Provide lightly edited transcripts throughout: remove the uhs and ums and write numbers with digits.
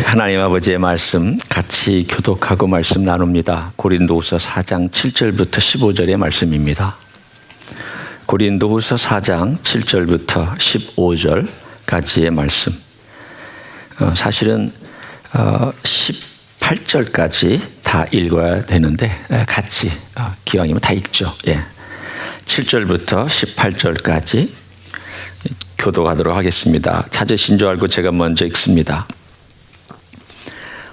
하나님 아버지의 말씀 같이 교독하고 말씀 나눕니다. 고린도후서 4장 7절부터 15절의 말씀입니다. 고린도후서 4장 7절부터 15절까지의 말씀. 사실은 18절까지 다 읽어야 되는데 같이 기왕이면 다 읽죠. 7절부터 18절까지 교독하도록 하겠습니다. 찾으신 줄 알고 제가 먼저 읽습니다.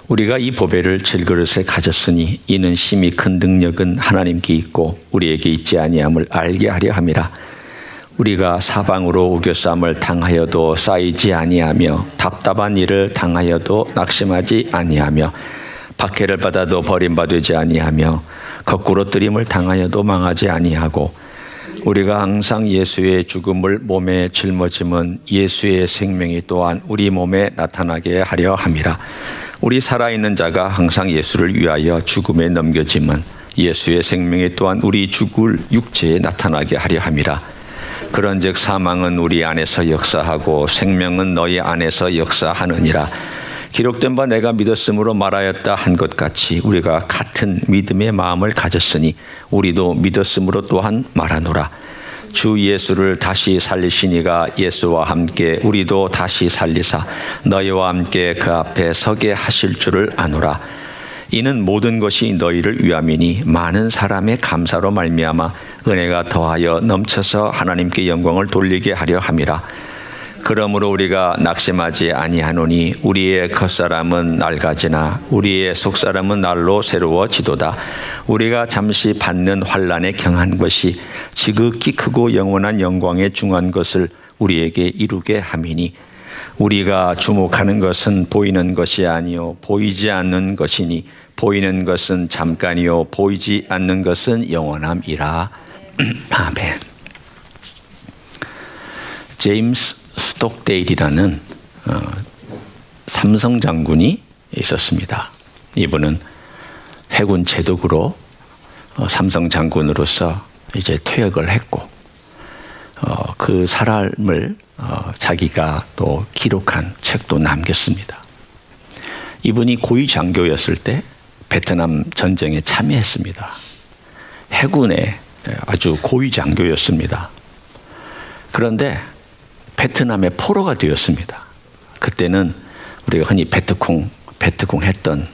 우리가 이 보배를 질그릇에 가졌으니 이는 심히 큰 능력은 하나님께 있고 우리에게 있지 아니함을 알게 하려 함이라. 우리가 사방으로 우겨쌈을 당하여도 쌓이지 아니하며 답답한 일을 당하여도 낙심하지 아니하며 박해를 받아도 버림받지 아니하며 거꾸로 뜨림을 당하여도 망하지 아니하고 우리가 항상 예수의 죽음을 몸에 짊어짐은 예수의 생명이 또한 우리 몸에 나타나게 하려 함이라. 우리 살아있는 자가 항상 예수를 위하여 죽음에 넘겨짐은 예수의 생명이 또한 우리 죽을 육체에 나타나게 하려 함이라. 그런즉 사망은 우리 안에서 역사하고 생명은 너희 안에서 역사하느니라. 기록된 바 내가 믿었으므로 말하였다 한 것 같이 우리가 같은 믿음의 마음을 가졌으니 우리도 믿었으므로 또한 말하노라. 주 예수를 다시 살리시니가 예수와 함께 우리도 다시 살리사 너희와 함께 그 앞에 서게 하실 줄을 아노라. 이는 모든 것이 너희를 위함이니 많은 사람의 감사로 말미암아 은혜가 더하여 넘쳐서 하나님께 영광을 돌리게 하려 함이라. 그러므로 우리가 낙심하지 아니하노니 우리의 겉사람은 낡아지나 우리의 속사람은 날로 새로워지도다. 우리가 잠시 받는 환난에 경한 것이 지극히 크고 영원한 영광에 중한 것을 우리에게 이루게 함이니 우리가 주목하는 것은 보이는 것이 아니요 보이지 않는 것이니 보이는 것은 잠깐이요 보이지 않는 것은 영원함이라. 아멘. 제임스 스톡데일이라는 삼성 장군이 있었습니다. 이분은 해군 제독으로 삼성 장군으로서 이제 퇴역을 했고 그 사람을 자기가 또 기록한 책도 남겼습니다. 이분이 고위 장교였을 때 베트남 전쟁에 참여했습니다. 해군의 아주 고위 장교였습니다. 그런데 베트남의 포로가 되었습니다. 그때는 우리가 흔히 베트콩 했던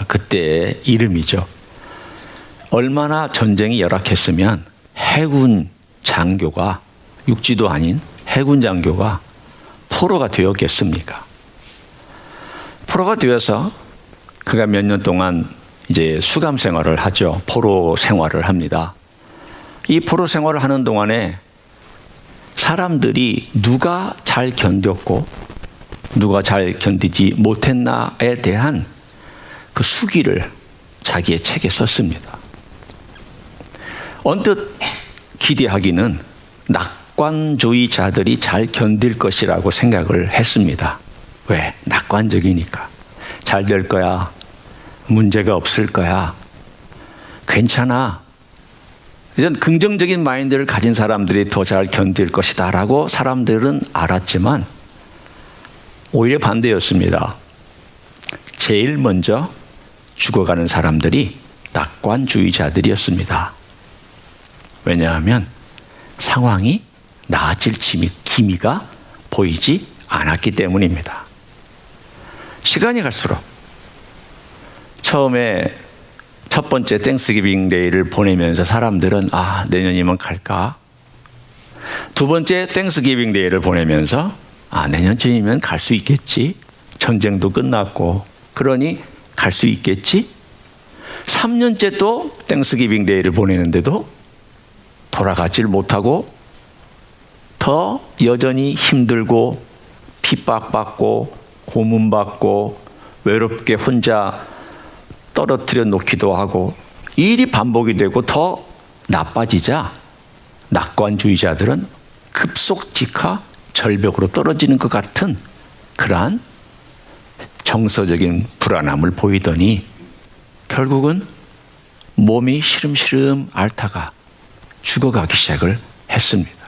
그때의 이름이죠. 얼마나 전쟁이 열악했으면 해군 장교가 육지도 아닌 해군 장교가 포로가 되었겠습니까? 포로가 되어서 그가 몇 년 동안 이제 수감 생활을 하죠. 포로 생활을 합니다. 이 포로 생활을 하는 동안에 사람들이 누가 잘 견뎠고 누가 잘 견디지 못했나에 대한 그 수기를 자기의 책에 썼습니다. 언뜻 기대하기는 낙관주의자들이 잘 견딜 것이라고 생각을 했습니다. 왜? 낙관적이니까. 잘 될 거야. 문제가 없을 거야. 괜찮아. 이런 긍정적인 마인드를 가진 사람들이 더 잘 견딜 것이다 라고 사람들은 알았지만 오히려 반대였습니다. 제일 먼저 죽어가는 사람들이 낙관주의자들이었습니다. 왜냐하면 상황이 나아질 기미가 보이지 않았기 때문입니다. 시간이 갈수록 처음에 첫 번째 땡스기빙 데이를 보내면서 사람들은 내년이면 갈까? 두 번째 땡스기빙 데이를 보내면서 내년쯤이면 갈 수 있겠지? 전쟁도 끝났고 그러니 갈 수 있겠지? 3년째 또 땡스기빙 데이를 보내는데도 돌아가질 못하고 더 여전히 힘들고 핍박받고 고문받고 외롭게 혼자 떨어뜨려 놓기도 하고 일이 반복이 되고 더 나빠지자 낙관주의자들은 급속직하 절벽으로 떨어지는 것 같은 그러한 정서적인 불안함을 보이더니 결국은 몸이 시름시름 앓다가 죽어가기 시작을 했습니다.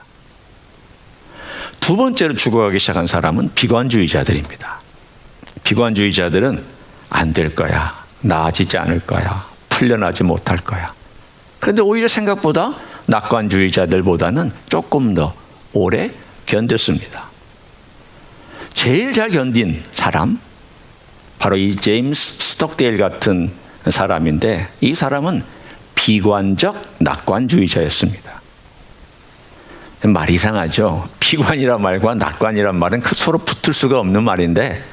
두 번째로 죽어가기 시작한 사람은 비관주의자들입니다. 비관주의자들은 안 될 거야. 나아지지 않을 거야. 풀려나지 못할 거야. 그런데 오히려 생각보다 낙관주의자들보다는 조금 더 오래 견뎠습니다. 제일 잘 견딘 사람, 바로 이 제임스 스톡데일 같은 사람인데, 이 사람은 비관적 낙관주의자였습니다. 말 이상하죠. 비관이란 말과 낙관이란 말은 서로 붙을 수가 없는 말인데,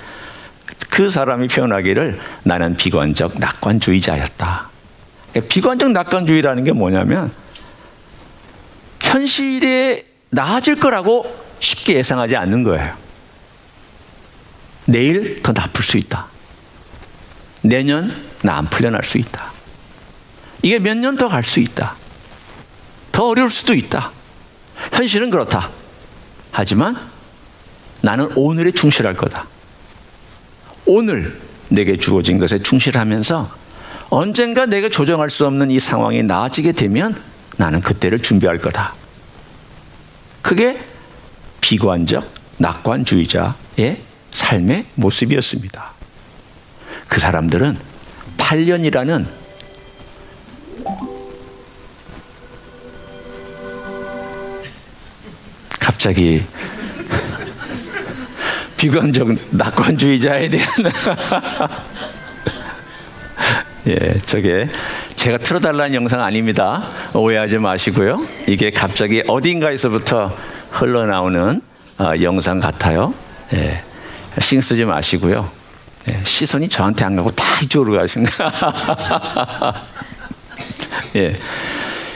그 사람이 표현하기를 나는 비관적 낙관주의자였다. 그러니까 비관적 낙관주의라는 게 뭐냐면 현실에 나아질 거라고 쉽게 예상하지 않는 거예요. 내일 더 나쁠 수 있다. 내년 나 안 풀려날 수 있다. 이게 몇 년 더 갈 수 있다. 더 어려울 수도 있다. 현실은 그렇다. 하지만 나는 오늘에 충실할 거다. 오늘 내게 주어진 것에 충실하면서 언젠가 내가 조정할 수 없는 이 상황이 나아지게 되면 나는 그때를 준비할 거다. 그게 비관적 낙관주의자의 삶의 모습이었습니다. 그 사람들은 8년이라는 갑자기 비관적 낙관주의자에 대한 저게 제가 틀어달라는 영상 아닙니다. 오해하지 마시고요. 이게 갑자기 어딘가에서부터 흘러나오는 영상 같아요. 신경 쓰지 마시고요. 시선이 저한테 안 가고 다 이쪽으로 가십니다.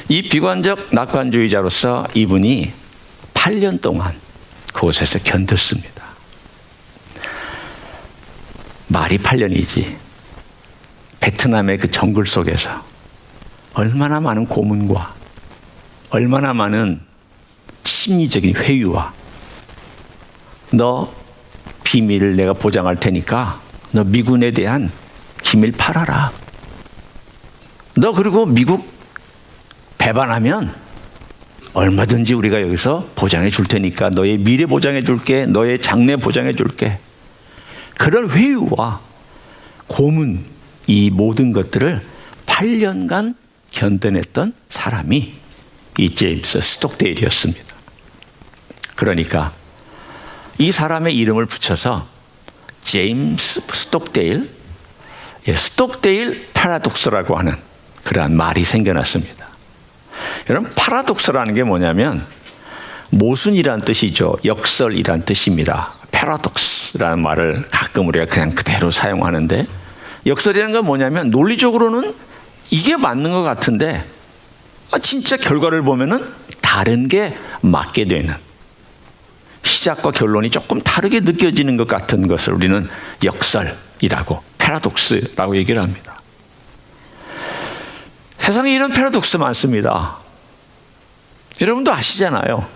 이 비관적 낙관주의자로서 이분이 8년 동안 그곳에서 견뎠습니다. 말이 8년이지. 베트남의 그 정글 속에서 얼마나 많은 고문과 얼마나 많은 심리적인 회유와 너 비밀을 내가 보장할 테니까 너 미군에 대한 기밀 팔아라. 너 그리고 미국 배반하면 얼마든지 우리가 여기서 보장해 줄 테니까 너의 미래 보장해 줄게. 너의 장래 보장해 줄게. 그런 회유와 고문, 이 모든 것들을 8년간 견뎌냈던 사람이 이 제임스 스톡데일이었습니다. 그러니까 이 사람의 이름을 붙여서 제임스 스톡데일, 스톡데일 패러독스라고 하는 그러한 말이 생겨났습니다. 여러분, 패러독스라는 게 뭐냐면 모순이란 뜻이죠. 역설이란 뜻입니다. 패러독스라는 말을 가끔 우리가 그냥 그대로 사용하는데, 역설이라는 건 뭐냐면 논리적으로는 이게 맞는 것 같은데 진짜 결과를 보면은 다른 게 맞게 되는, 시작과 결론이 조금 다르게 느껴지는 것 같은 것을 우리는 역설이라고, 패러독스라고 얘기를 합니다. 세상에 이런 패러독스 많습니다. 여러분도 아시잖아요.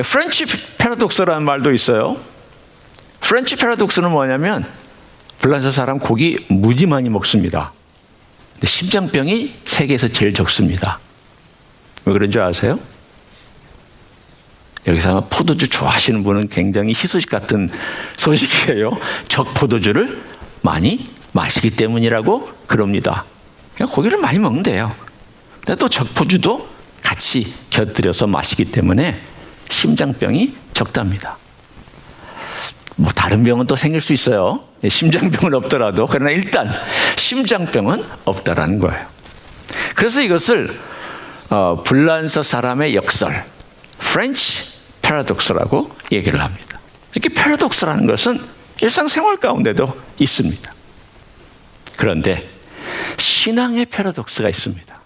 프렌치 패러독스라는 말도 있어요. 프렌치 패러독스는 뭐냐면 프랑스 사람 고기 무지 많이 먹습니다. 근데 심장병이 세계에서 제일 적습니다. 왜 그런 줄 아세요? 여기서 아마 포도주 좋아하시는 분은 굉장히 희소식 같은 소식이에요. 적포도주를 많이 마시기 때문이라고 그럽니다. 그냥 고기를 많이 먹는데요. 근데 또 적포주도 같이 곁들여서 마시기 때문에 심장병이 적답니다. 뭐 다른 병은 또 생길 수 있어요. 심장병은 없더라도. 그러나 일단 심장병은 없다라는 거예요. 그래서 이것을 불란서 사람의 역설, 프렌치 패러독스라고 얘기를 합니다. 이렇게 패러독스라는 것은 일상생활 가운데도 있습니다. 그런데 신앙의 패러독스가 있습니다.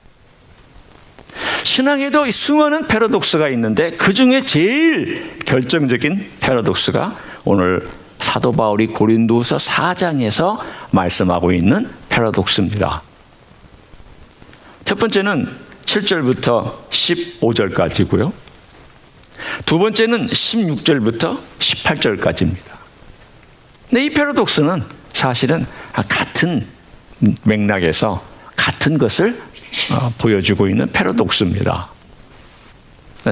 신앙에도 수많은 패러독스가 있는데 그 중에 제일 결정적인 패러독스가 오늘 사도 바울이 고린도후서 4장에서 말씀하고 있는 패러독스입니다. 첫 번째는 7절부터 15절까지고요. 두 번째는 16절부터 18절까지입니다. 근데 이 패러독스는 사실은 같은 맥락에서 같은 것을 보여주고 있는 패러독스입니다.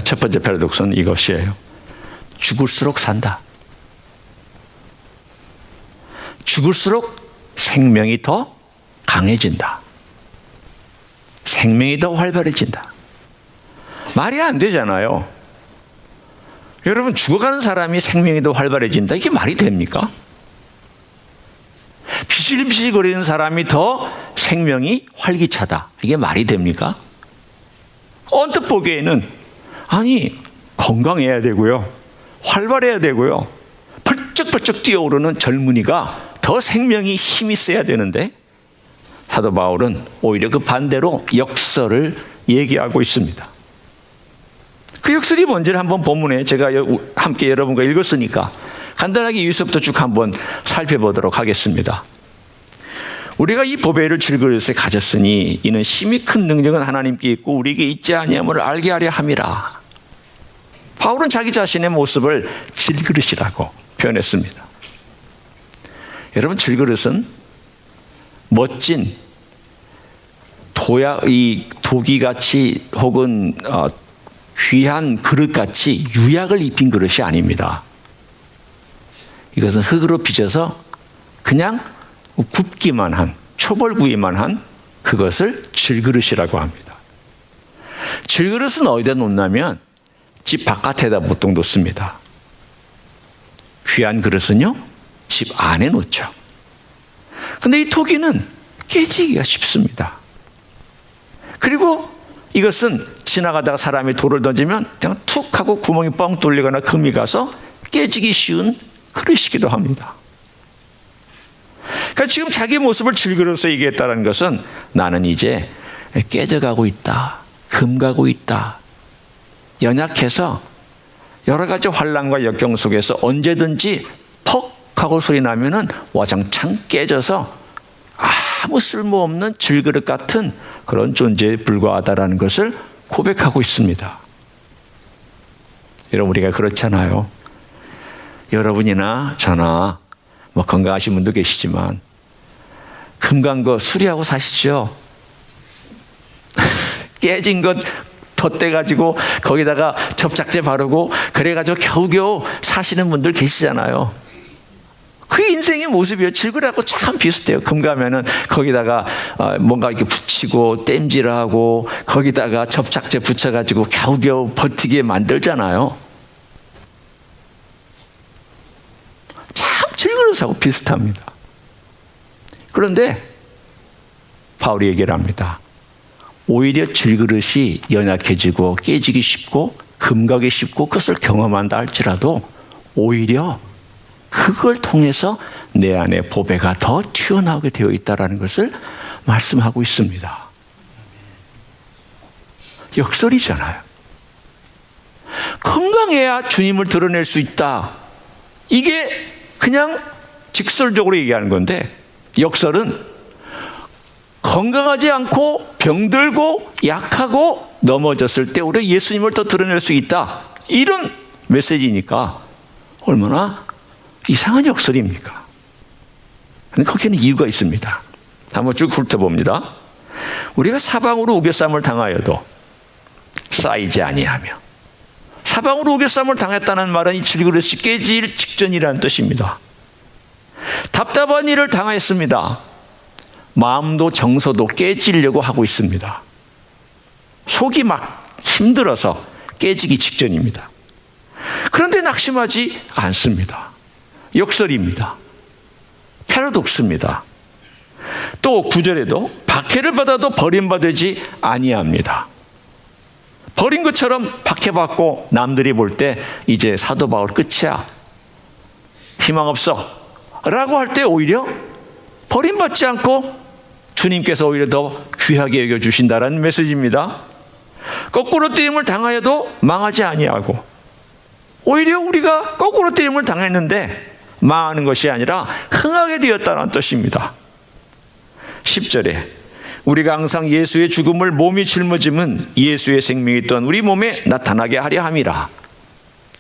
첫 번째 패러독스는 이것이에요. 죽을수록 산다. 죽을수록 생명이 더 강해진다. 생명이 더 활발해진다. 말이 안 되잖아요. 여러분, 죽어가는 사람이 생명이 더 활발해진다. 이게 말이 됩니까? 비실비실거리는 사람이 더 생명이 활기차다. 이게 말이 됩니까? 언뜻 보기에는 아니, 건강해야 되고요, 활발해야 되고요, 펄쩍펄쩍 뛰어오르는 젊은이가 더 생명이 힘이 세야 되는데 사도 바울은 오히려 그 반대로 역설을 얘기하고 있습니다. 그 역설이 뭔지를 한번 본문에 제가 함께 여러분과 읽었으니까 간단하게 여기서부터 쭉 한번 살펴보도록 하겠습니다. 우리가 이 보배를 질그릇에 가졌으니 이는 심히 큰 능력은 하나님께 있고 우리에게 있지 아니함을 알게 하려 함이라. 바울은 자기 자신의 모습을 질그릇이라고 표현했습니다. 여러분, 질그릇은 멋진 이 도기같이 혹은 귀한 그릇같이 유약을 입힌 그릇이 아닙니다. 이것은 흙으로 빚어서 그냥 굽기만 한, 초벌구이만 한 그것을 질그릇이라고 합니다. 질그릇은 어디다 놓냐면 집 바깥에다 보통 놓습니다. 귀한 그릇은요, 집 안에 놓죠. 근데 이 토기는 깨지기가 쉽습니다. 그리고 이것은 지나가다가 사람이 돌을 던지면 그냥 툭 하고 구멍이 뻥 뚫리거나 금이 가서 깨지기 쉬운 그릇이기도 합니다. 그러니까 지금 자기 모습을 질그릇으로 얘기했다는 것은 나는 이제 깨져가고 있다, 금가고 있다, 연약해서 여러 가지 환난과 역경 속에서 언제든지 퍽 하고 소리 나면은 와장창 깨져서 아무 쓸모없는 질그릇 같은 그런 존재에 불과하다라는 것을 고백하고 있습니다. 여러분, 우리가 그렇잖아요. 여러분이나 저나 뭐 건강하신 분도 계시지만 금간 거 수리하고 사시죠. 깨진 것 덧대가지고 거기다가 접착제 바르고 그래가지고 겨우겨우 사시는 분들 계시잖아요. 그 인생의 모습이에요. 질그릇하고 참 비슷해요. 금가면은 거기다가 뭔가 이렇게 붙이고 땜질하고 거기다가 접착제 붙여가지고 겨우겨우 버티게 만들잖아요. 참 질그릇하고 비슷합니다. 그런데 바울이 얘기를 합니다. 오히려 질그릇이 연약해지고 깨지기 쉽고 금가기 쉽고 그것을 경험한다 할지라도 오히려 그걸 통해서 내 안에 보배가 더 튀어나오게 되어 있다는 것을 말씀하고 있습니다. 역설이잖아요. 건강해야 주님을 드러낼 수 있다. 이게 그냥 직설적으로 얘기하는 건데 역설은 건강하지 않고 병들고 약하고 넘어졌을 때 우리가 예수님을 더 드러낼 수 있다. 이런 메시지니까 얼마나 이상한 역설입니까? 근데 거기에는 이유가 있습니다. 한번 쭉 훑어봅니다. 우리가 사방으로 우겨쌈을 당하여도 쌓이지 아니하며, 사방으로 우겨쌈을 당했다는 말은 이 질그릇이 깨질 직전이라는 뜻입니다. 답답한 일을 당했습니다. 마음도 정서도 깨지려고 하고 있습니다. 속이 막 힘들어서 깨지기 직전입니다. 그런데 낙심하지 않습니다. 역설입니다. 패러독스입니다. 또 9절에도 박해를 받아도 버림받지 아니합니다. 버린 것처럼 박해받고 남들이 볼 때 이제 사도 바울 끝이야, 희망 없어 라고 할 때 오히려 버림받지 않고 주님께서 오히려 더 귀하게 여겨주신다라는 메시지입니다. 거꾸로 뜨임을 당하여도 망하지 아니하고, 오히려 우리가 거꾸로 뜨임을 당했는데 망하는 것이 아니라 흥하게 되었다는 뜻입니다. 10절에 우리가 항상 예수의 죽음을 몸이 짊어짐은 예수의 생명이 또한 우리 몸에 나타나게 하려 함이라.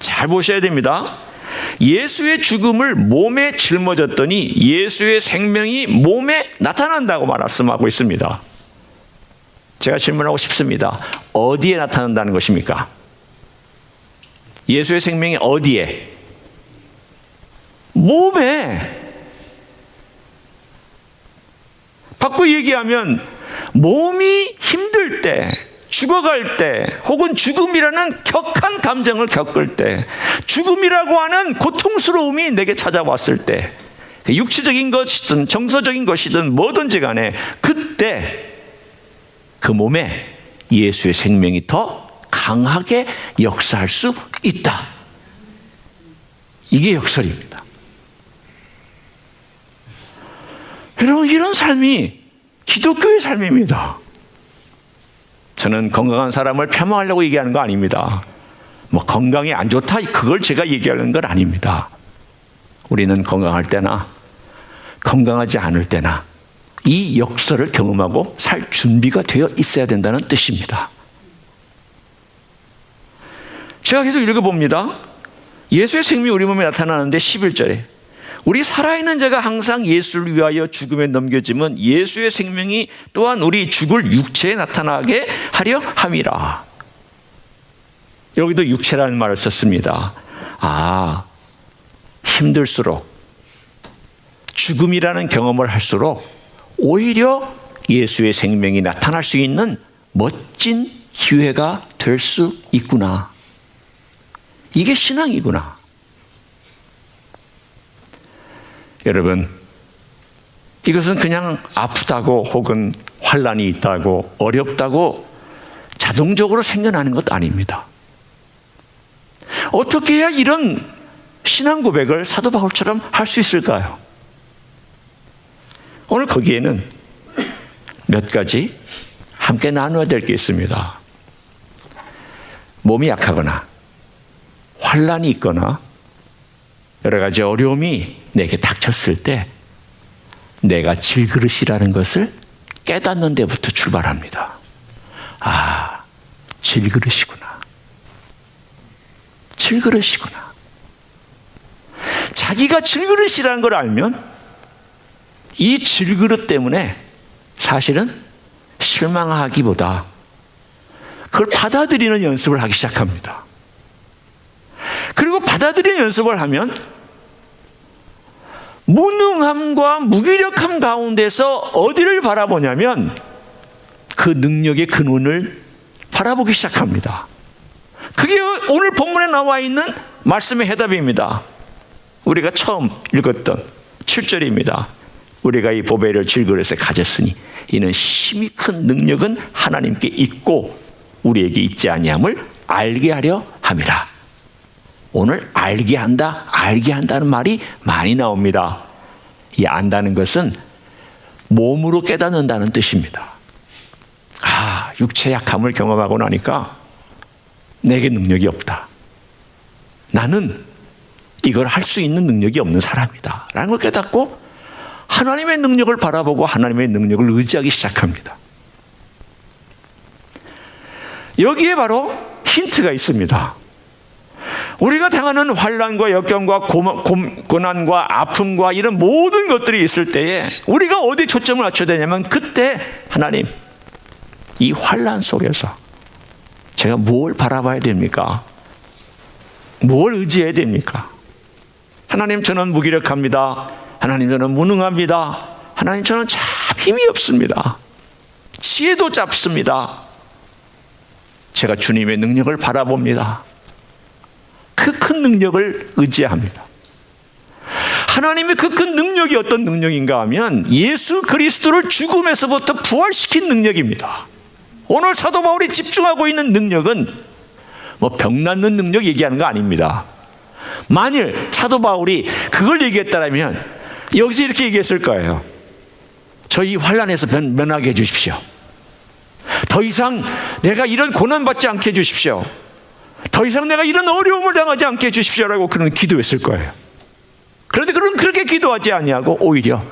잘 보셔야 됩니다. 예수의 죽음을 몸에 짊어졌더니 예수의 생명이 몸에 나타난다고 말씀하고 있습니다. 제가 질문하고 싶습니다. 어디에 나타난다는 것입니까? 예수의 생명이 어디에? 몸에. 바꿔 얘기하면 몸이 힘들 때, 죽어갈 때, 혹은 죽음이라는 격한 감정을 겪을 때, 죽음이라고 하는 고통스러움이 내게 찾아왔을 때, 육체적인 것이든 정서적인 것이든 뭐든지 간에 그때 그 몸에 예수의 생명이 더 강하게 역사할 수 있다. 이게 역설입니다. 여러분, 이런 삶이 기독교의 삶입니다. 저는 건강한 사람을 폄하하려고 얘기하는 거 아닙니다. 뭐 건강이 안 좋다 그걸 제가 얘기하는 건 아닙니다. 우리는 건강할 때나 건강하지 않을 때나 이 역설을 경험하고 살 준비가 되어 있어야 된다는 뜻입니다. 제가 계속 읽어봅니다. 예수의 생명이 우리 몸에 나타나는데 11절에 우리 살아있는 자가 항상 예수를 위하여 죽음에 넘겨짐은 예수의 생명이 또한 우리 죽을 육체에 나타나게 하려 함이라. 여기도 육체라는 말을 썼습니다. 힘들수록 죽음이라는 경험을 할수록 오히려 예수의 생명이 나타날 수 있는 멋진 기회가 될 수 있구나. 이게 신앙이구나. 여러분, 이것은 그냥 아프다고 혹은 환난이 있다고 어렵다고 자동적으로 생겨나는 것 아닙니다. 어떻게 해야 이런 신앙 고백을 사도 바울처럼 할 수 있을까요? 오늘 거기에는 몇 가지 함께 나누어야 될 게 있습니다. 몸이 약하거나 환난이 있거나 여러 가지 어려움이 내게 닥쳤을 때 내가 질그릇이라는 것을 깨닫는 데부터 출발합니다. 질그릇이구나. 질그릇이구나. 자기가 질그릇이라는 걸 알면 이 질그릇 때문에 사실은 실망하기보다 그걸 받아들이는 연습을 하기 시작합니다. 그리고 받아들이는 연습을 하면 무능함과 무기력함 가운데서 어디를 바라보냐면 그 능력의 근원을 바라보기 시작합니다. 그게 오늘 본문에 나와 있는 말씀의 해답입니다. 우리가 처음 읽었던 7절입니다. 우리가 이 보배를 질그릇에 가졌으니 이는 심히 큰 능력은 하나님께 있고 우리에게 있지 아니함을 알게 하려 함이라. 오늘 알게 한다는 말이 많이 나옵니다. 이 안다는 것은 몸으로 깨닫는다는 뜻입니다. 육체 약함을 경험하고 나니까 내게 능력이 없다. 나는 이걸 할 수 있는 능력이 없는 사람이다 라는 걸 깨닫고 하나님의 능력을 바라보고 하나님의 능력을 의지하기 시작합니다. 여기에 바로 힌트가 있습니다. 우리가 당하는 환난과 역경과 고난과 아픔과 이런 모든 것들이 있을 때에 우리가 어디 초점을 맞춰야 되냐면 그때 하나님, 이 환난 속에서 제가 무엇을 바라봐야 됩니까? 무엇을 의지해야 됩니까? 하나님, 저는 무기력합니다. 하나님, 저는 무능합니다. 하나님, 저는 참 힘이 없습니다. 지혜도 짧습니다. 제가 주님의 능력을 바라봅니다. 그 큰 능력을 의지합니다. 하나님의 그 큰 능력이 어떤 능력인가 하면 예수 그리스도를 죽음에서부터 부활시킨 능력입니다. 오늘 사도 바울이 집중하고 있는 능력은 병 낫는 능력 얘기하는 거 아닙니다. 만일 사도 바울이 그걸 얘기했다면 여기서 이렇게 얘기했을 거예요. 저희 환난에서 면하게 해주십시오. 더 이상 내가 이런 고난받지 않게 해주십시오. 더 이상 내가 이런 어려움을 당하지 않게 해주십시오라고 그는 기도했을 거예요. 그런데 그는 그렇게 기도하지 아니하고 오히려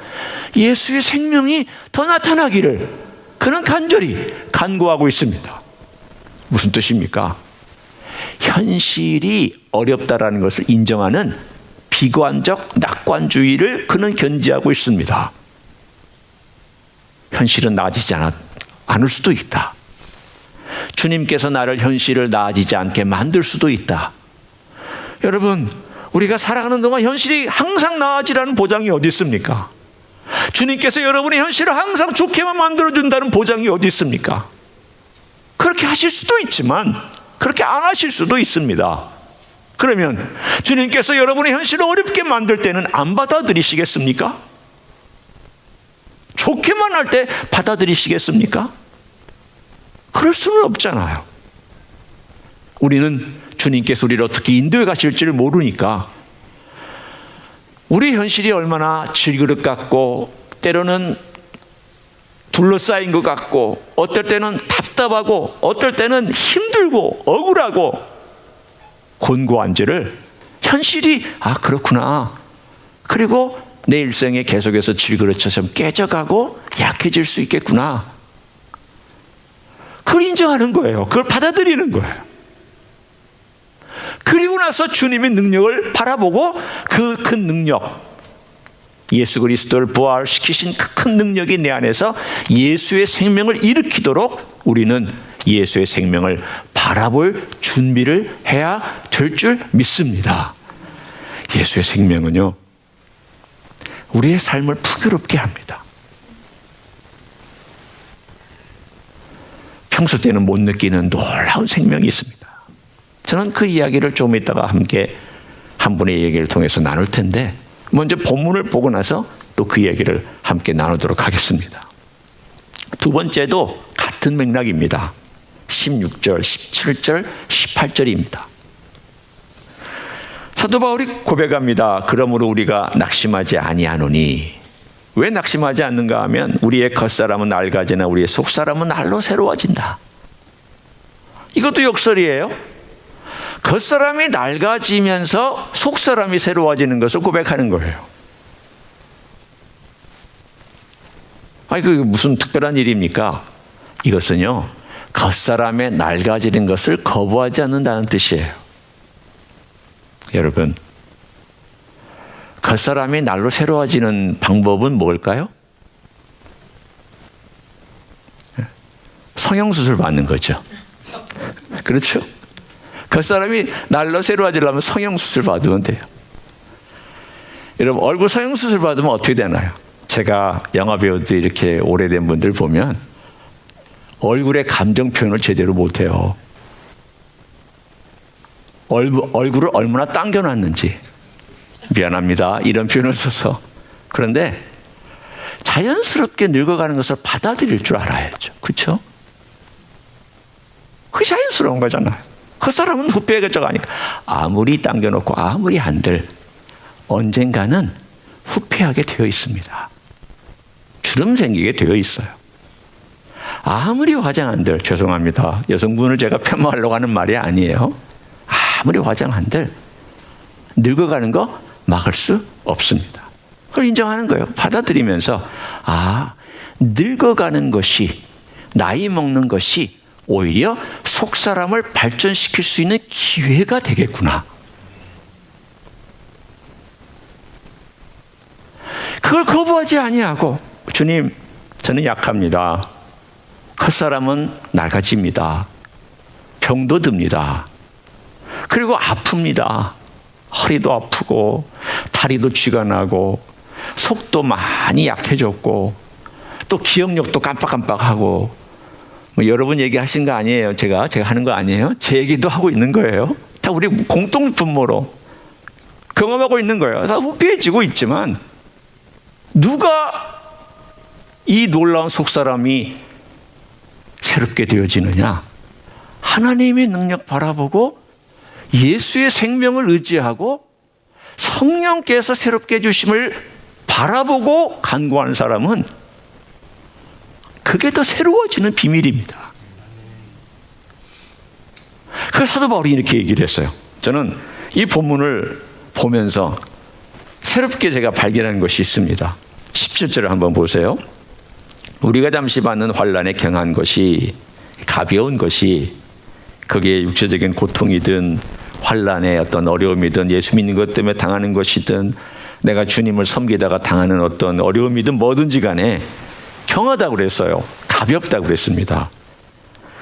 예수의 생명이 더 나타나기를 그는 간절히 간구하고 있습니다. 무슨 뜻입니까? 현실이 어렵다라는 것을 인정하는 비관적 낙관주의를 그는 견지하고 있습니다. 현실은 나아지지 않을 수도 있다. 주님께서 나를 현실을 나아지지 않게 만들 수도 있다. 여러분, 우리가 살아가는 동안 현실이 항상 나아지라는 보장이 어디 있습니까? 주님께서 여러분의 현실을 항상 좋게만 만들어준다는 보장이 어디 있습니까? 그렇게 하실 수도 있지만 그렇게 안 하실 수도 있습니다. 그러면 주님께서 여러분의 현실을 어렵게 만들 때는 안 받아들이시겠습니까? 좋게만 할 때 받아들이시겠습니까? 그럴 수는 없잖아요. 우리는 주님께서 우리를 어떻게 인도해 가실지를 모르니까 우리 현실이 얼마나 질그릇 같고 때로는 둘러싸인 것 같고 어떨 때는 답답하고 어떨 때는 힘들고 억울하고 곤고한지를 현실이 그렇구나. 그리고 내 일생에 계속해서 질그릇처럼 깨져가고 약해질 수 있겠구나. 그걸 인정하는 거예요. 그걸 받아들이는 거예요. 그리고 나서 주님의 능력을 바라보고 그 큰 능력, 예수 그리스도를 부활시키신 그 큰 능력이 내 안에서 예수의 생명을 일으키도록 우리는 예수의 생명을 바라볼 준비를 해야 될 줄 믿습니다. 예수의 생명은요, 우리의 삶을 풍요롭게 합니다. 평소 때는 못 느끼는 놀라운 생명이 있습니다. 저는 그 이야기를 좀 이따가 함께 한 분의 얘기를 통해서 나눌 텐데 먼저 본문을 보고 나서 또 그 이야기를 함께 나누도록 하겠습니다. 두 번째도 같은 맥락입니다. 16절, 17절, 18절입니다. 사도 바울이 고백합니다. 그러므로 우리가 낙심하지 아니하노니. 왜 낙심하지 않는가 하면 우리의 겉사람은 낡아지나 우리의 속사람은 날로 새로워진다. 이것도 역설이에요. 겉사람이 낡아지면서 속사람이 새로워지는 것을 고백하는 거예요. 아니, 그게 무슨 특별한 일입니까? 이것은요, 겉사람의 낡아지는 것을 거부하지 않는다는 뜻이에요. 여러분, 겉사람이 날로 새로워지는 방법은 뭘까요? 성형수술 받는 거죠. 그렇죠? 겉사람이 날로 새로워지려면 성형수술 받으면 돼요. 여러분, 얼굴 성형수술 받으면 어떻게 되나요? 제가 영화배우들 이렇게 오래된 분들 보면 얼굴의 감정 표현을 제대로 못해요. 얼굴을 얼마나 당겨놨는지. 미안합니다. 이런 표현을 써서. 그런데 자연스럽게 늙어가는 것을 받아들일 줄 알아야죠. 그렇죠? 그게 자연스러운 거잖아요. 그 사람은 후패해져 가니까 아무리 당겨놓고 아무리 한들 언젠가는 후패하게 되어 있습니다. 주름 생기게 되어 있어요. 아무리 화장한들, 죄송합니다. 여성분을 제가 폄하하려고 하는 말이 아니에요. 아무리 화장한들 늙어가는 거 막을 수 없습니다. 그걸 인정하는 거예요. 받아들이면서 늙어가는 것이, 나이 먹는 것이 오히려 속사람을 발전시킬 수 있는 기회가 되겠구나. 그걸 거부하지 아니하고, 주님, 저는 약합니다. 겉사람은 낡아집니다. 병도 듭니다. 그리고 아픕니다. 허리도 아프고 다리도 쥐가 나고 속도 많이 약해졌고 또 기억력도 깜빡깜빡하고. 여러분 얘기하신 거 아니에요. 제가 하는 거 아니에요. 제 얘기도 하고 있는 거예요. 다 우리 공통 분모로 경험하고 있는 거예요. 다 후패해지고 있지만 누가 이 놀라운 속사람이 새롭게 되어지느냐? 하나님의 능력 바라보고 예수의 생명을 의지하고 성령께서 새롭게 해주심을 바라보고 간구하는 사람은 그게 더 새로워지는 비밀입니다. 그 사도 바울이 이렇게 얘기를 했어요. 저는 이 본문을 보면서 새롭게 제가 발견한 것이 있습니다. 17절을 한번 보세요. 우리가 잠시 받는 환난에 경한 것이, 가벼운 것이, 그게 육체적인 고통이든 환난의 어떤 어려움이든 예수 믿는 것 때문에 당하는 것이든 내가 주님을 섬기다가 당하는 어떤 어려움이든 뭐든지 간에 경하다고 그랬어요. 가볍다고 그랬습니다.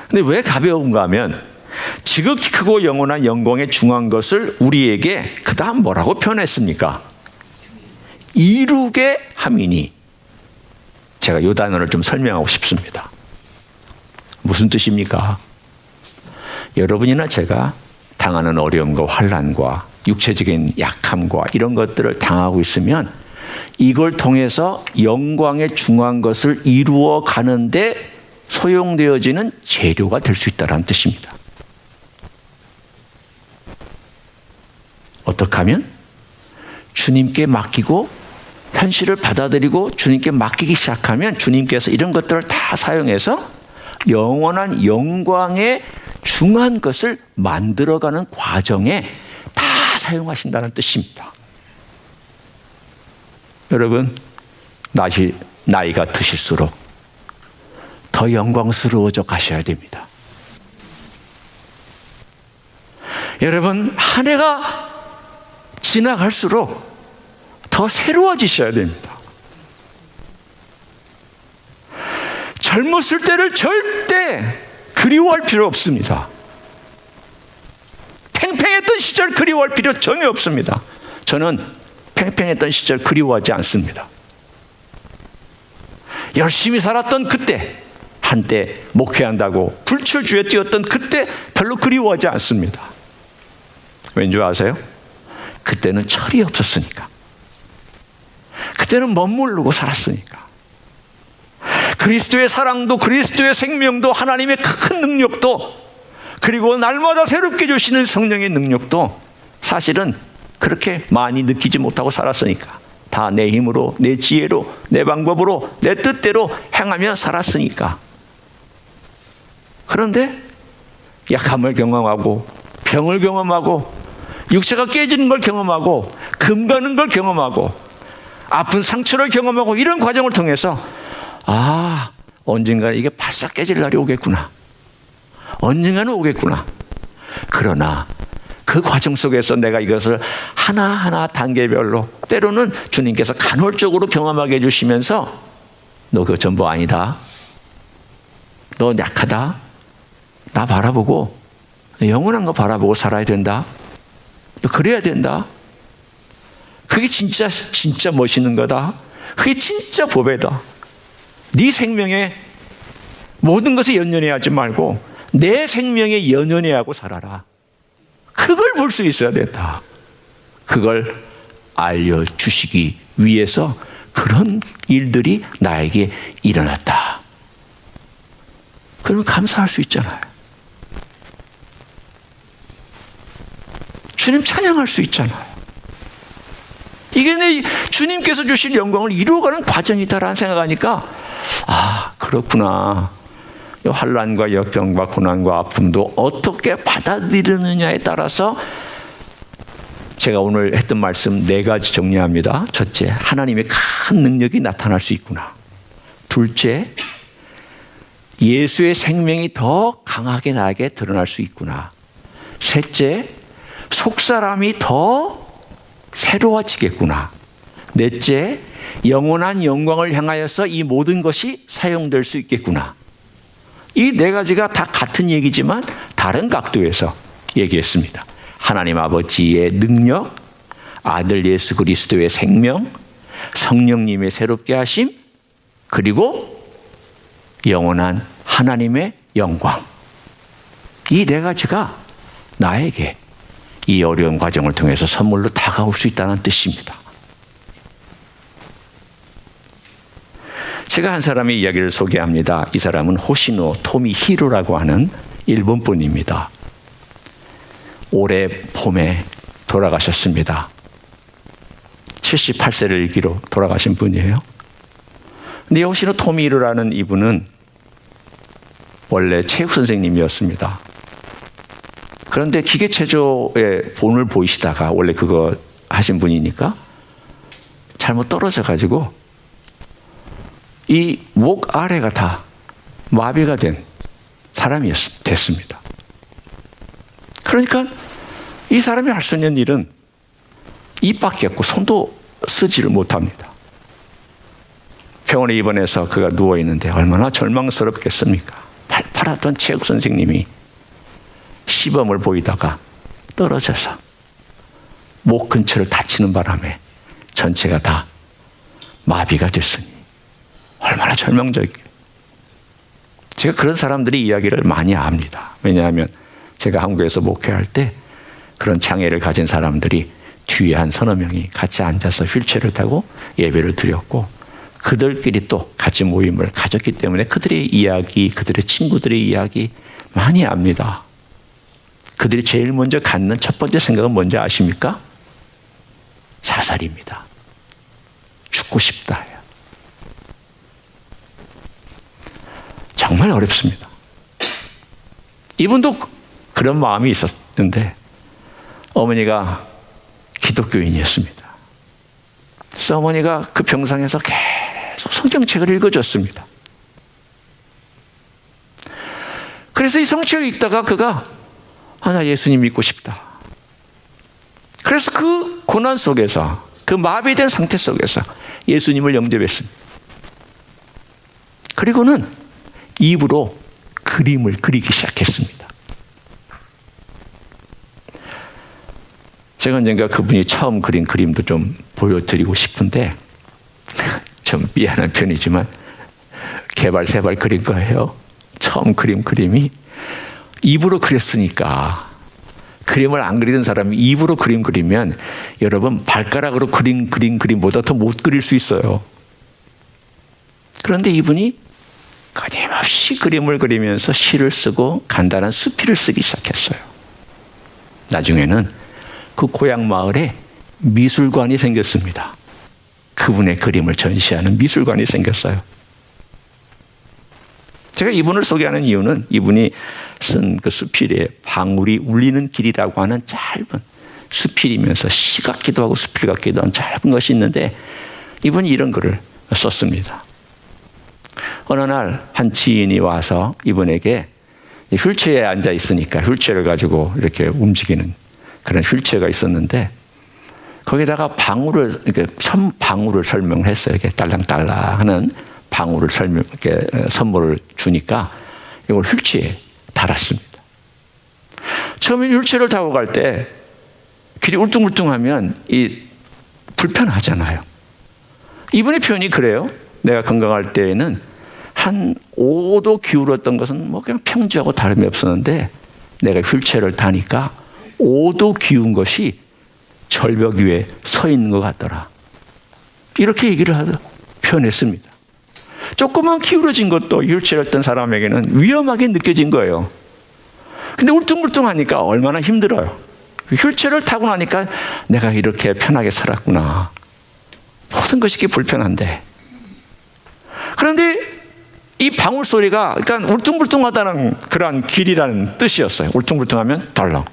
근데 왜 가벼운가 하면 지극히 크고 영원한 영광에 중한 것을 우리에게 그 다음 뭐라고 표현했습니까? 이루게 함이니. 제가 이 단어를 좀 설명하고 싶습니다. 무슨 뜻입니까? 여러분이나 제가 당하는 어려움과 환난과 육체적인 약함과 이런 것들을 당하고 있으면 이걸 통해서 영광에 중한 것을 이루어 가는데 소용되어지는 재료가 될 수 있다는 뜻입니다. 어떻게 하면? 주님께 맡기고 현실을 받아들이고 주님께 맡기기 시작하면 주님께서 이런 것들을 다 사용해서 영원한 영광에 중한 것을 만들어가는 과정에 다 사용하신다는 뜻입니다. 여러분, 나이가 드실수록 더 영광스러워져 가셔야 됩니다. 여러분, 한 해가 지나갈수록 더 새로워지셔야 됩니다. 젊었을 때를 절대 그리워할 필요 없습니다. 팽팽했던 시절 그리워할 필요 전혀 없습니다. 저는 팽팽했던 시절 그리워하지 않습니다. 열심히 살았던 그때, 한때 목회한다고 불철주에 뛰었던 그때 별로 그리워하지 않습니다. 왠지 아세요? 그때는 철이 없었으니까. 그때는 멋모르고 살았으니까. 그리스도의 사랑도 그리스도의 생명도 하나님의 큰 능력도 그리고 날마다 새롭게 주시는 성령의 능력도 사실은 그렇게 많이 느끼지 못하고 살았으니까. 다 내 힘으로, 내 지혜로, 내 방법으로, 내 뜻대로 행하며 살았으니까. 그런데 약함을 경험하고 병을 경험하고 육체가 깨지는 걸 경험하고 금 가는 걸 경험하고 아픈 상처를 경험하고 이런 과정을 통해서 언젠가 이게 바싹 깨질 날이 오겠구나. 언젠가는 오겠구나. 그러나 그 과정 속에서 내가 이것을 하나하나 단계별로 때로는 주님께서 간헐적으로 경험하게 해주시면서 너 그거 전부 아니다. 너 약하다. 나 바라보고 영원한 거 바라보고 살아야 된다. 너 그래야 된다. 그게 진짜 멋있는 거다. 그게 진짜 보배다. 네 생명에 모든 것에 연연해 하지 말고 내 생명에 연연해 하고 살아라. 그걸 볼 수 있어야 된다. 그걸 알려주시기 위해서 그런 일들이 나에게 일어났다. 그러면 감사할 수 있잖아요. 주님 찬양할 수 있잖아요. 이게 내 주님께서 주신 영광을 이루어가는 과정이다라는 생각하니까 그렇구나. 환난과 역경과 고난과 아픔도 어떻게 받아들이느냐에 따라서 제가 오늘 했던 말씀 4가지 정리합니다. 첫째, 하나님의 큰 능력이 나타날 수 있구나. 둘째, 예수의 생명이 더 강하게 나에게 드러날 수 있구나. 셋째, 속사람이 더 새로워지겠구나. 넷째, 영원한 영광을 향하여서 이 모든 것이 사용될 수 있겠구나. 이 4가지가 다 같은 얘기지만 다른 각도에서 얘기했습니다. 하나님 아버지의 능력, 아들 예수 그리스도의 생명, 성령님의 새롭게 하심, 그리고 영원한 하나님의 영광. 이 4가지가 나에게 이 어려운 과정을 통해서 선물로 다가올 수 있다는 뜻입니다. 제가 한 사람의 이야기를 소개합니다. 이 사람은 호시노 토미히로라고 하는 일본 분입니다. 올해 봄에 돌아가셨습니다. 78세를 일기로 돌아가신 분이에요. 근데 호시노 토미히로라는 이분은 원래 체육 선생님이었습니다. 그런데 기계체조의 본을 보이시다가 원래 그거 하신 분이니까 잘못 떨어져 가지고 이 목 아래가 다 마비가 된 사람이 됐습니다. 그러니까 이 사람이 할 수 있는 일은 입밖에 없고 손도 쓰지를 못합니다. 병원에 입원해서 그가 누워있는데 얼마나 절망스럽겠습니까? 팔팔하던 체육 선생님이 시범을 보이다가 떨어져서 목 근처를 다치는 바람에 전체가 다 마비가 됐으니 얼마나 절망적이에요. 제가 그런 사람들의 이야기를 많이 압니다. 왜냐하면 제가 한국에서 목회할 때 그런 장애를 가진 사람들이 뒤에 한 서너 명이 같이 앉아서 휠체어를 타고 예배를 드렸고, 그들끼리 또 같이 모임을 가졌기 때문에 그들의 이야기, 그들의 친구들의 이야기 많이 압니다. 그들이 제일 먼저 갖는 첫 번째 생각은 뭔지 아십니까? 자살입니다. 죽고 싶다. 정말 어렵습니다. 이분도 그런 마음이 있었는데 어머니가 기독교인이었습니다. 그래서 어머니가 그 병상에서 계속 성경책을 읽어줬습니다. 그래서 이 성경책을 읽다가 그가 나 예수님 믿고 싶다. 그래서 그 고난 속에서, 그 마비된 상태 속에서 예수님을 영접했습니다. 그리고는 입으로 그림을 그리기 시작했습니다. 제가 언젠가 그분이 처음 그린 그림도 좀 보여드리고 싶은데, 좀 미안한 편이지만 개발세발 그린 거예요. 처음 그림이 입으로 그렸으니까, 그림을 안 그리던 사람이 입으로 그림 그리면 여러분 발가락으로 그림보다 더 못 그릴 수 있어요. 그런데 이분이 끊임없이 그림을 그리면서 시를 쓰고 간단한 수필을 쓰기 시작했어요. 나중에는 그 고향 마을에 미술관이 생겼습니다. 그분의 그림을 전시하는 미술관이 생겼어요. 제가 이분을 소개하는 이유는 이분이 쓴 그 수필에 방울이 울리는 길이라고 하는 짧은 수필이면서 시 같기도 하고 수필 같기도 한 짧은 것이 있는데, 이분이 이런 글을 썼습니다. 어느 날 한 지인이 와서 이분에게 휠체어에 앉아 있으니까 휠체어를 가지고 이렇게 움직이는 그런 휠체어가 있었는데, 거기다가 방울을, 이렇게 방울을 설명했어요. 이렇게 딸랑딸랑 하는 방울을 이렇게 선물을 주니까 이걸 휠체어에 달았습니다. 처음에 휠체어를 타고 갈 때 길이 울퉁불퉁하면 불편하잖아요. 이분의 표현이 그래요. 내가 건강할 때에는 한 5도 기울었던 것은 뭐 그냥 평지하고 다름이 없었는데, 내가 휠체어를 타니까 5도 기운 것이 절벽 위에 서 있는 것 같더라. 이렇게 얘기를 표현했습니다. 조금만 기울어진 것도 휠체어를 떤 사람에게는 위험하게 느껴진 거예요. 근데 울퉁불퉁하니까 얼마나 힘들어요. 휠체어를 타고 나니까 내가 이렇게 편하게 살았구나. 모든 것이 이렇게 불편한데. 그런데 이 방울 소리가, 그러니까 울퉁불퉁하다는 그러한 길이라는 뜻이었어요. 울퉁불퉁하면 덜렁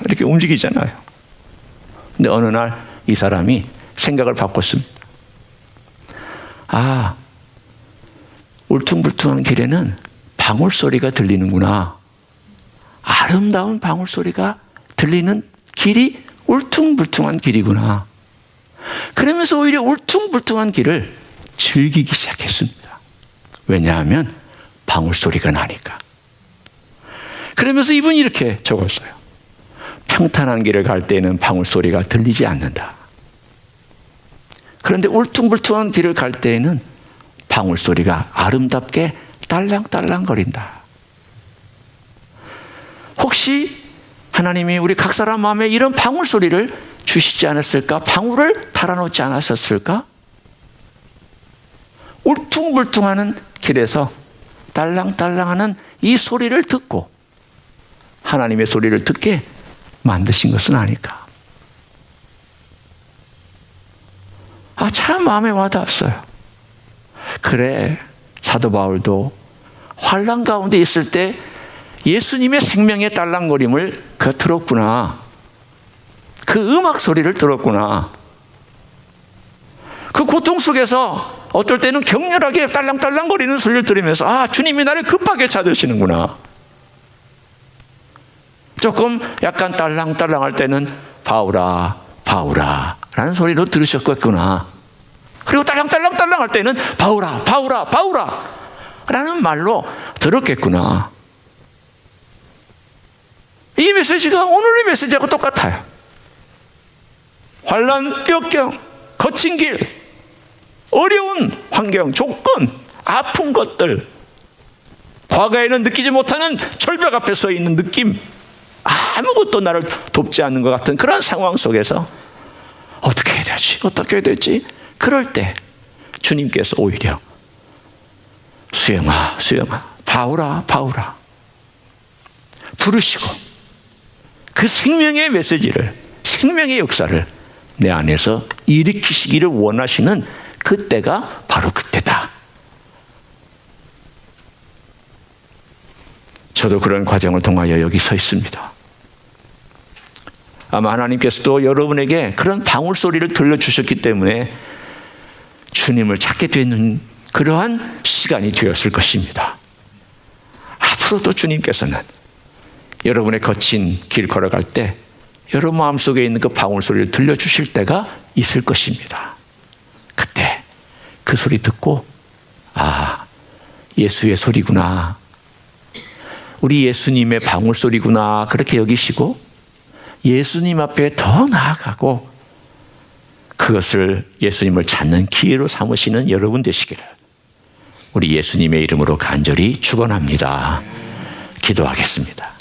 이렇게 움직이잖아요. 근데 어느 날 이 사람이 생각을 바꿨습니다. 울퉁불퉁한 길에는 방울 소리가 들리는구나. 아름다운 방울 소리가 들리는 길이 울퉁불퉁한 길이구나. 그러면서 오히려 울퉁불퉁한 길을 즐기기 시작했습니다. 왜냐하면 방울 소리가 나니까. 그러면서 이분이 이렇게 적었어요. 평탄한 길을 갈 때는 방울 소리가 들리지 않는다. 그런데 울퉁불퉁한 길을 갈 때에는 방울 소리가 아름답게 딸랑딸랑거린다. 혹시 하나님이 우리 각 사람 마음에 이런 방울 소리를 주시지 않았을까? 방울을 달아놓지 않았었을까? 울퉁불퉁하는 길에서 딸랑딸랑하는 이 소리를 듣고 하나님의 소리를 듣게 만드신 것은 아닐까? 참 마음에 와닿았어요. 그래, 사도 바울도 환난 가운데 있을 때 예수님의 생명의 딸랑거림을 들었구나. 그 음악 소리를 들었구나. 그 고통 속에서 어떨 때는 격렬하게 딸랑딸랑거리는 소리를 들으면서 주님이 나를 급하게 찾으시는구나. 조금 약간 딸랑딸랑할 때는 바울아 바울아 라는 소리로 들으셨겠구나. 그리고 딸랑딸랑할 때는 바울아 바울아 바울아 라는 말로 들었겠구나. 이 메시지가 오늘의 메시지하고 똑같아요. 환난, 역경, 거친 길, 어려운 환경, 조건, 아픈 것들, 과거에는 느끼지 못하는 절벽 앞에 서 있는 느낌, 아무것도 나를 돕지 않는 것 같은 그런 상황 속에서 어떻게 해야 되지? 어떻게 해야 되지? 그럴 때 주님께서 오히려 수영아, 수영아, 바울아, 바울아 부르시고 그 생명의 메시지를, 생명의 역사를 내 안에서 일으키시기를 원하시는 그때가 바로 그때다. 저도 그런 과정을 통하여 여기 서 있습니다. 아마 하나님께서도 여러분에게 그런 방울소리를 들려주셨기 때문에 주님을 찾게 되는 그러한 시간이 되었을 것입니다. 앞으로도 주님께서는 여러분의 거친 길 걸어갈 때 여러분 마음속에 있는 그 방울소리를 들려주실 때가 있을 것입니다. 그때 그 소리 듣고 아, 예수의 소리구나, 우리 예수님의 방울소리구나, 그렇게 여기시고 예수님 앞에 더 나아가고 그것을 예수님을 찾는 기회로 삼으시는 여러분 되시기를 우리 예수님의 이름으로 간절히 축원합니다. 기도하겠습니다.